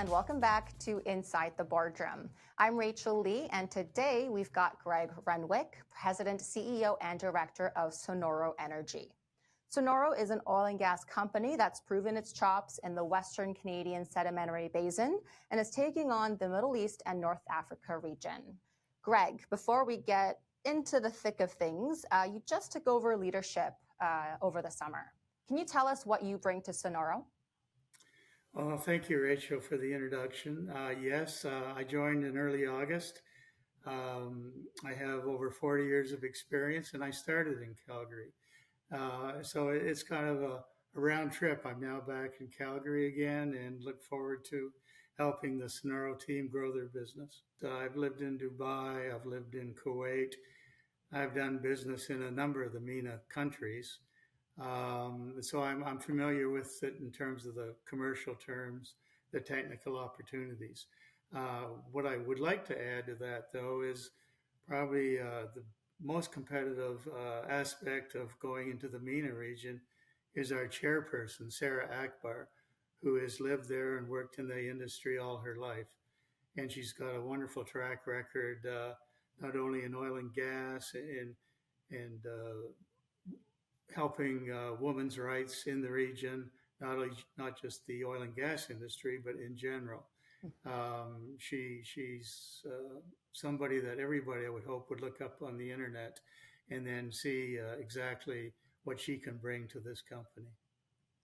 and welcome back to Inside the Boardroom. I'm Rachel Lee, and today we've got Greg Renwick, President, CEO, and Director of Sonoro Energy. Sonoro is an oil and gas company that's proven its chops in the Western Canadian Sedimentary Basin and is taking on the Middle East and North Africa region. Greg, before we get into the thick of things, you just took over leadership over the summer. Can you tell us what you bring to Sonoro? Thank you, Rachel, for the introduction. Yes, I joined in early August. I have over 40 years of experience, and I started in Calgary. So it's kind of a round trip. I'm now back in Calgary again and look forward to helping the Sonoro team grow their business. I've lived in Dubai, I've lived in Kuwait, I've done business in a number of the MENA countries. So I'm familiar with it in terms of the commercial terms, the technical opportunities. What I would like to add to that, though, is probably the most competitive aspect of going into the MENA region is our chairperson, Sara Akbar, who has lived there and worked in the industry all her life. And she's got a wonderful track record, not only in oil and gas and helping women's rights in the region, not just the oil and gas industry, but in general. She's somebody that everybody, I would hope, would look up on the internet and then see exactly what she can bring to this company.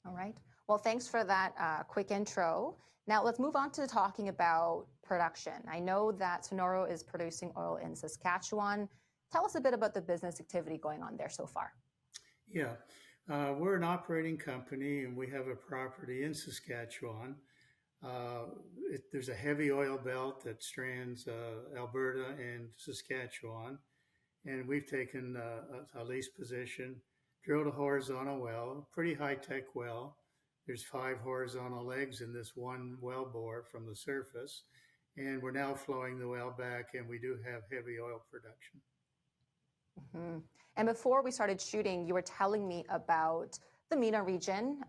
All right. Well, thanks for that quick intro. Now let's move on to talking about production. I know that Sonoro is producing oil in Saskatchewan. Tell us a bit about the business activity going on there so far. Yeah, we're an operating company and we have a property in Saskatchewan. There's a heavy oil belt that strands Alberta and Saskatchewan, and we've taken a lease position, drilled a horizontal well, pretty high-tech well. There's 5 horizontal legs in this one well bore from the surface, and we're now flowing the well back, and we do have heavy oil production. Mm-hmm. And before we started shooting, you were telling me about the MENA region,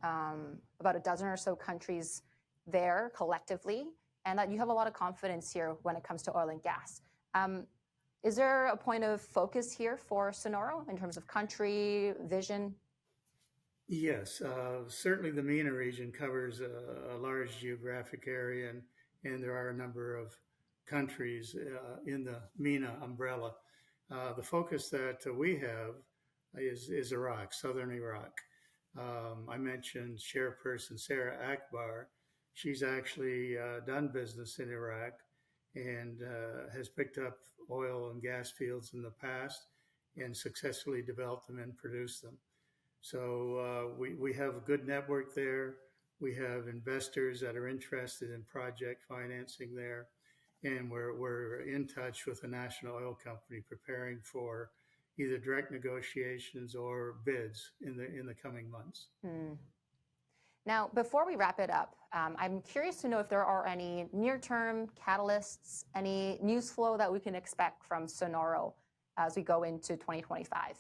about a dozen or so countries there collectively, and that you have a lot of confidence here when it comes to oil and gas. Is there a point of focus here for Sonoro in terms of country, vision? Yes, certainly the MENA region covers a large geographic area, and there are a number of countries in the MENA umbrella. The focus that we have is Iraq, southern Iraq. I mentioned chairperson Sara Akbar. She's actually done business in Iraq and has picked up oil and gas fields in the past and successfully developed them and produced them. So we have a good network there. We have investors that are interested in project financing there. And we're in touch with a national oil company preparing for either direct negotiations or bids in the coming months. Now, before we wrap it up, I'm curious to know if there are any near-term catalysts, any news flow that we can expect from Sonoro as we go into 2025.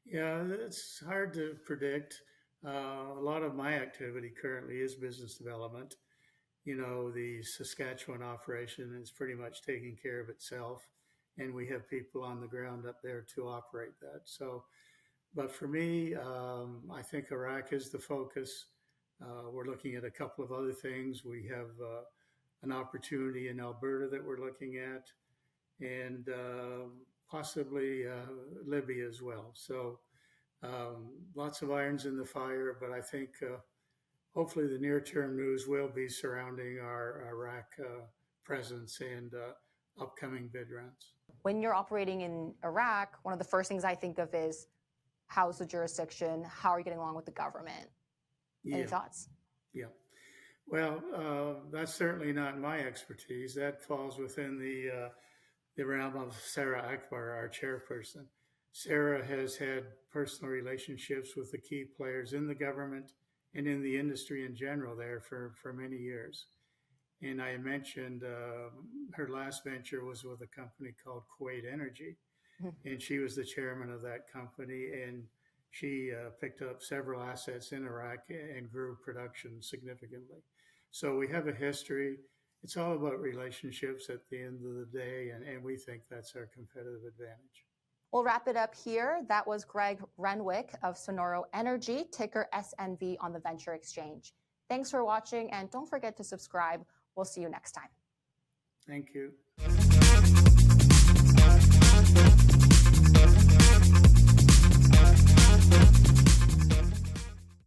Yeah, it's hard to predict. A lot of my activity currently is business development. You know, the Saskatchewan operation is pretty much taking care of itself, and we have people on the ground up there to operate that. So, but for me, I think Iraq is the focus. We're looking at a couple of other things. We have an opportunity in Alberta that we're looking at, and possibly Libya as well. So lots of irons in the fire, but I think hopefully the near-term news will be surrounding our Iraq presence and upcoming bid rounds. When you're operating in Iraq, one of the first things I think of is how's the jurisdiction? How are you getting along with the government? Any thoughts? Yeah. Well, that's certainly not my expertise. That falls within the realm of Sara Akbar, our chairperson. Sara has had personal relationships with the key players in the government and in the industry in general there for many years. And I mentioned her last venture was with a company called Kuwait Energy, and she was the chairman of that company, and she picked up several assets in Iraq and grew production significantly. So we have a history. It's all about relationships at the end of the day, and we think that's our competitive advantage. We'll wrap it up here. That was Greg Renwick of Sonoro Energy, ticker SNV on the Venture Exchange. Thanks for watching, and don't forget to subscribe. We'll see you next time. Thank you.